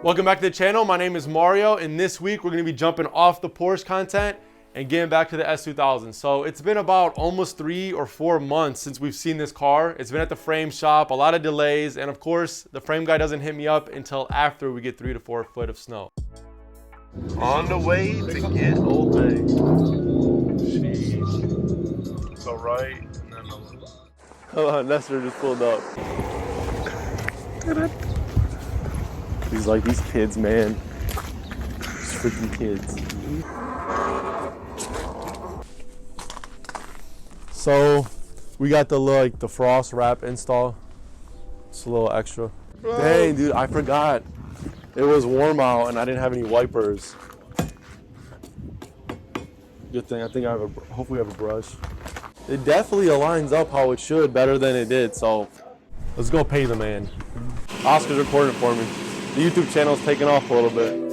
Welcome back to the channel. My name is Mario, and this week we're going to be jumping off the Porsche content and getting back to the S2000. So it's been about almost 3 or 4 months since we've seen this car. It's been at the frame shop, a lot of delays, and of course the frame guy doesn't hit me up until after we get 3 to 4 foot of snow. On the way to get Old Bay. Jeez. So right, and then the left. Hold on, Nestor just pulled up. He's like, these kids, man. These freaking kids. So, we got the frost wrap install. It's a little extra. Dang, dude, I forgot. It was warm out and I didn't have any wipers. Good thing, hopefully I have a brush. It definitely aligns up how it should, better than it did, so let's go pay the man. Oscar's recording for me. The YouTube channel's taking off a little bit.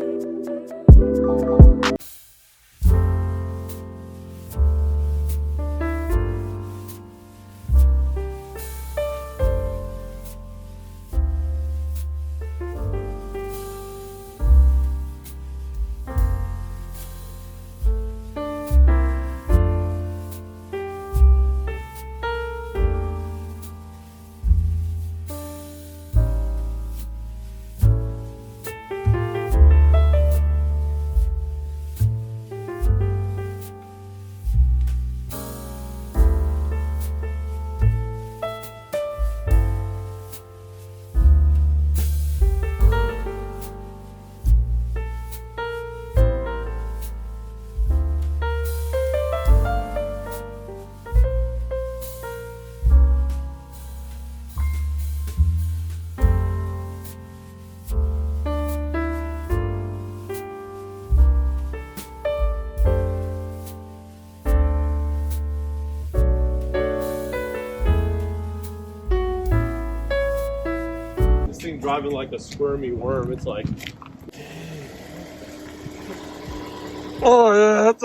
Driving like a squirmy worm, it's like, oh yeah, that's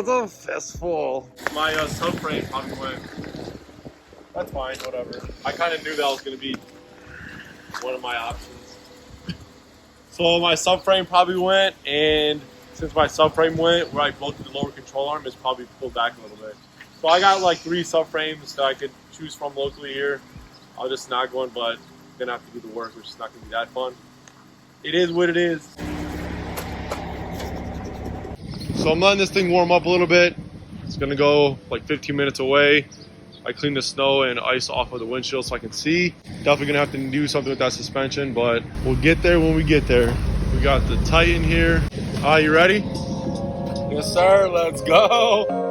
a fistful. My subframe probably went. That's fine, whatever. I kind of knew that was going to be one of my options. So my subframe probably went, and since my subframe went, where I bolted the lower control arm, it's probably pulled back a little bit. So I got like 3 subframes that I could choose from locally here. I'll just snag one, but gonna have to do the work, which is not gonna be that fun. It is what it is. So I'm letting this thing warm up a little bit. It's gonna go like 15 minutes away. I clean the snow and ice off of the windshield so I can see. Definitely gonna have to do something with that suspension, but we'll get there when we get there. We got the Titan here. You ready? Yes, sir. Let's go.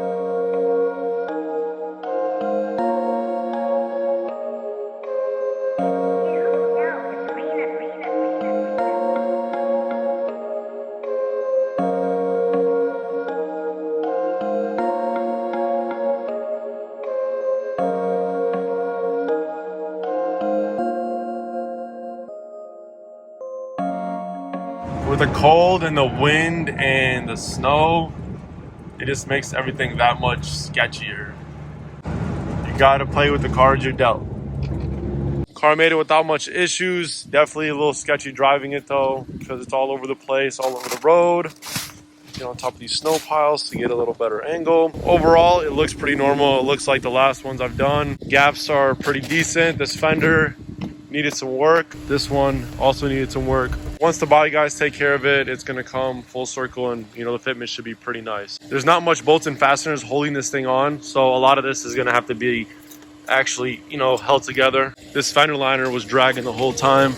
With the cold and the wind and the snow, it just makes everything that much sketchier. You gotta play with the cards you're dealt. Car made it without much issues. Definitely a little sketchy driving it though, because it's all over the place, all over the road. Get on top of these snow piles to get a little better angle. Overall, it looks pretty normal. It looks like the last ones I've done. Gaps are pretty decent. This fender needed some work. This one also needed some work. Once the body guys take care of it, it's gonna come full circle, and the fitment should be pretty nice. There's not much bolts and fasteners holding this thing on, so a lot of this is gonna have to be actually, held together. This fender liner was dragging the whole time,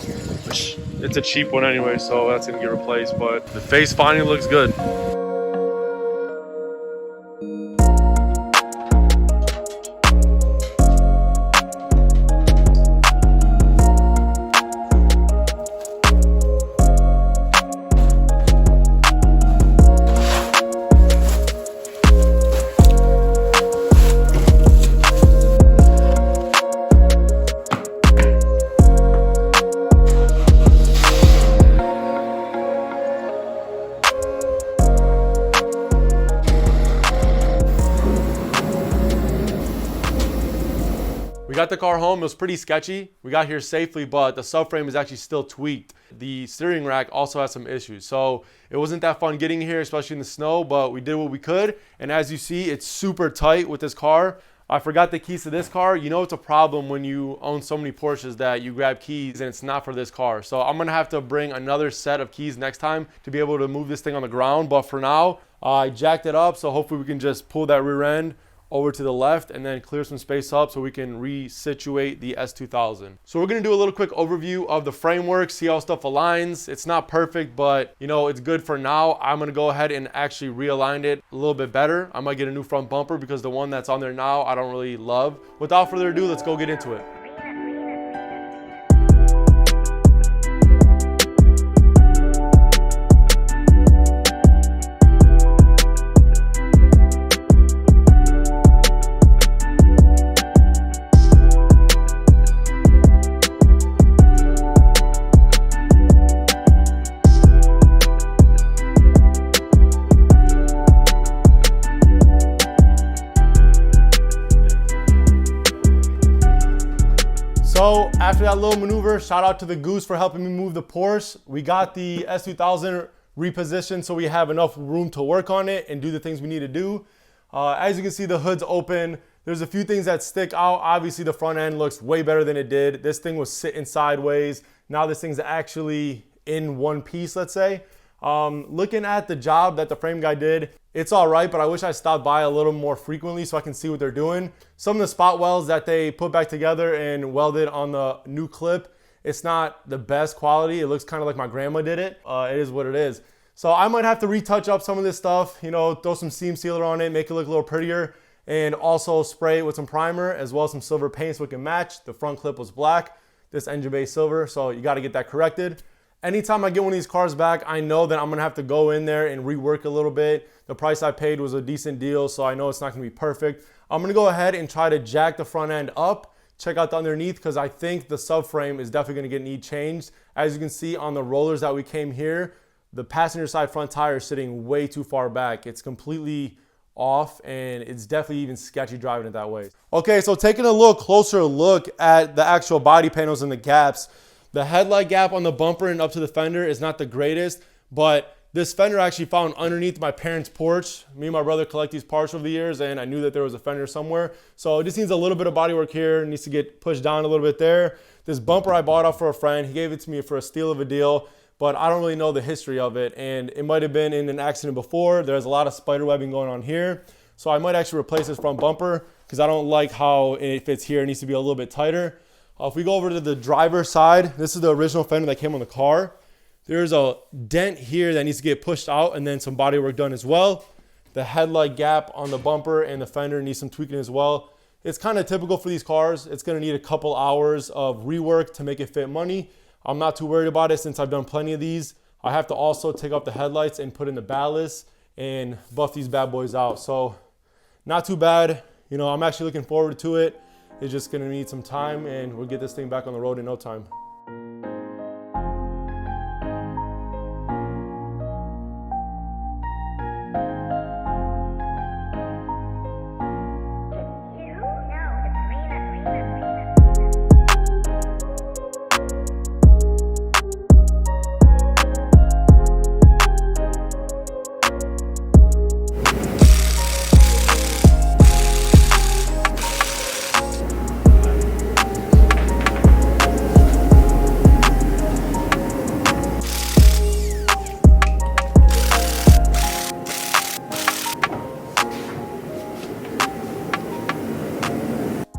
which it's a cheap one anyway, so that's gonna get replaced, but the face finally looks good. got the car home. It was pretty sketchy. We got here safely, but the subframe is actually still tweaked. The steering rack also has some issues. So it wasn't that fun getting here, especially in the snow, but we did what we could. And as you see, it's super tight with this car. I forgot the keys to this car. You know it's a problem when you own so many Porsches that you grab keys and it's not for this car. So I'm gonna have to bring another set of keys next time to be able to move this thing on the ground. But for now, I jacked it up, so hopefully we can just pull that rear end over to the left and then clear some space up so we can resituate the S2000. So we're gonna do a little quick overview of the framework, see how stuff aligns. It's not perfect, but you know, it's good for now. I'm gonna go ahead and actually realign it a little bit better. I might get a new front bumper because the one that's on there now, I don't really love. Without further ado, let's go get into it. So after that little maneuver, shout out to the Goose for helping me move the Porsche. We got the S2000 repositioned so we have enough room to work on it and do the things we need to do. As you can see, the hood's open. There's a few things that stick out. Obviously, the front end looks way better than it did. This thing was sitting sideways. Now this thing's actually in one piece, let's say. Looking at the job that the frame guy did, it's all right, but I wish I stopped by a little more frequently so I can see what they're doing. Some of the spot welds that they put back together and welded on the new clip, it's not the best quality. It looks kind of like my grandma did it. It is what it is. So I might have to retouch up some of this stuff, you know, throw some seam sealer on it, make it look a little prettier, and also spray it with some primer as well as some silver paint so it can match. The front clip was black, this engine bay silver, so you got to get that corrected. Anytime I get one of these cars back, I know that I'm gonna have to go in there and rework a little bit. The price I paid was a decent deal, so I know it's not gonna be perfect. I'm gonna go ahead and try to jack the front end up, check out the underneath, because I think the subframe is definitely gonna need changed. As you can see on the rollers that we came here, the passenger side front tire is sitting way too far back. It's completely off, and it's definitely even sketchy driving it that way. Okay, so taking a little closer look at the actual body panels and the gaps. The headlight gap on the bumper and up to the fender is not the greatest, but this fender actually found underneath my parents' porch. Me and my brother collect these parts over the years, and I knew that there was a fender somewhere. So it just needs a little bit of body work here. It needs to get pushed down a little bit there. This bumper I bought off for a friend. He gave it to me for a steal of a deal, but I don't really know the history of it, and it might have been in an accident before. There's a lot of spider webbing going on here. So I might actually replace this front bumper because I don't like how it fits here. It needs to be a little bit tighter. If we go over to the driver's side, this is the original fender that came on the car. There's a dent here that needs to get pushed out and then some body work done as well. The headlight gap on the bumper and the fender needs some tweaking as well. It's kind of typical for these cars. It's gonna need a couple hours of rework to make it fit money. I'm not too worried about it since I've done plenty of these. I have to also take off the headlights and put in the ballast and buff these bad boys out. So not too bad. You know, I'm actually looking forward to it. It's just gonna need some time and we'll get this thing back on the road in no time.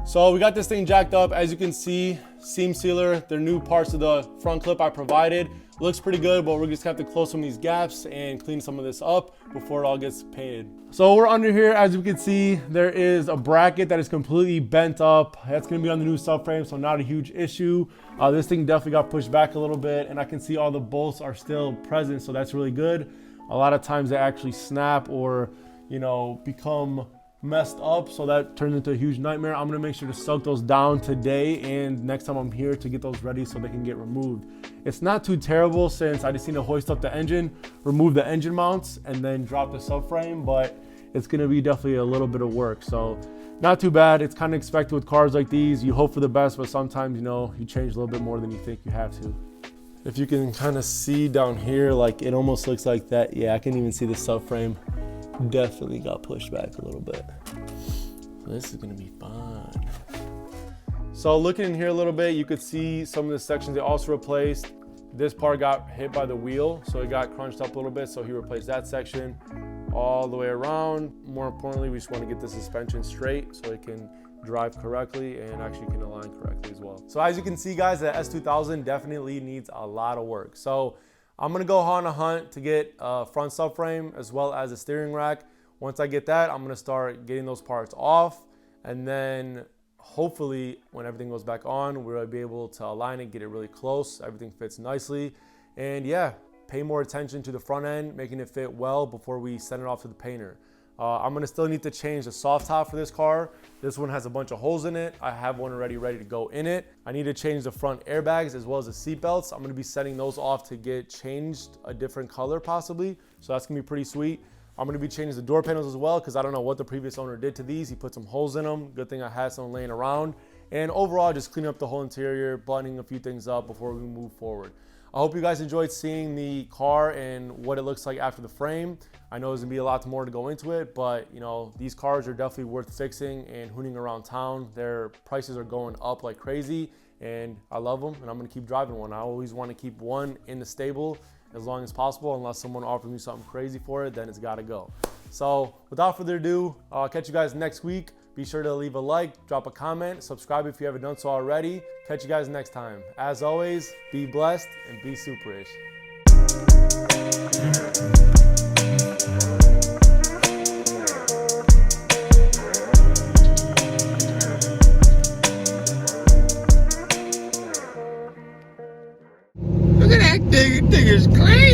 So we got this thing jacked up. As you can see, seam sealer, the new parts of the front clip I provided. Looks pretty good, but we're just gonna have to close some of these gaps and clean some of this up before it all gets painted. So we're under here, as you can see, there is a bracket that is completely bent up. That's gonna be on the new subframe, so not a huge issue. This thing definitely got pushed back a little bit, and I can see all the bolts are still present, so that's really good. A lot of times they actually snap or, you know, become messed up, so that turns into a huge nightmare. I'm gonna make sure to soak those down today and next time I'm here to get those ready so they can get removed. It's not too terrible since I just need to hoist up the engine, remove the engine mounts, and then drop the subframe, but it's gonna be definitely a little bit of work. So Not too bad. It's kind of expected with cars like these. You hope for the best, but sometimes, you know, you change a little bit more than you think you have to. If you can kind of see down here, like it almost looks like that. Yeah, I can even see the subframe definitely got pushed back a little bit. This is gonna be fun. So looking in here a little bit, you could see some of the sections they also replaced. This part got hit by the wheel, so it got crunched up a little bit, so he replaced that section all the way around. More importantly, we just want to get the suspension straight so it can drive correctly and actually can align correctly as well. So as you can see, guys, the S2000 definitely needs a lot of work. So I'm gonna go on a hunt to get a front subframe as well as a steering rack. Once I get that, I'm gonna start getting those parts off, and then hopefully when everything goes back on, we'll be able to align it, get it really close, everything fits nicely, and yeah, pay more attention to the front end, making it fit well before we send it off to the painter. I'm gonna still need to change the soft top for this car. This one has a bunch of holes in it. I have one already ready to go in it. I need to change the front airbags as well as the seat belts. I'm gonna be setting those off to get changed a different color possibly. So that's gonna be pretty sweet. I'm gonna be changing the door panels as well because I don't know what the previous owner did to these. He put some holes in them. Good thing I had some laying around. And overall, just cleaning up the whole interior, buttoning a few things up before we move forward. I hope you guys enjoyed seeing the car and what it looks like after the frame. I know there's gonna be a lot more to go into it, but you know, these cars are definitely worth fixing and hooning around town. Their prices are going up like crazy and I love them and I'm gonna keep driving one. I always wanna keep one in the stable as long as possible, unless someone offers me something crazy for it, then it's gotta go. So without further ado, I'll catch you guys next week. Be sure to leave a like, drop a comment, subscribe if you haven't done so already. Catch you guys next time. As always, be blessed and be superish. Look at that thing, it's crazy.